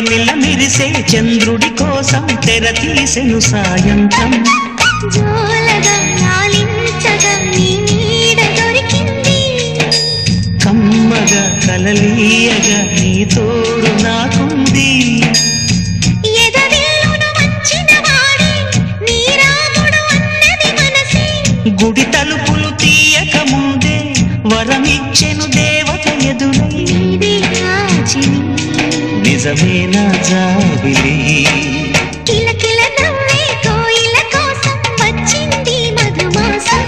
మిల్ల మిరిసే చంద్రుడి కోసం తెర తీసెను సాయంత్రం జోలగా లాలించగా నీ నీడ దొరికింది కమ్మగా కలలీయగా నీ తోడు నాకుంది ఎదవిల్లున వచ్చిన వాడే నీ రాముడు అన్నది మనసే గుడి తలుపులు తీయక ముందే వరమిచ్చెను దేవత ఎదురై నీదే రాజిని నిజమేనా జాబిలి కిలకిల నవ్వే కోయిల కోసం వచ్చింది మధుమాసం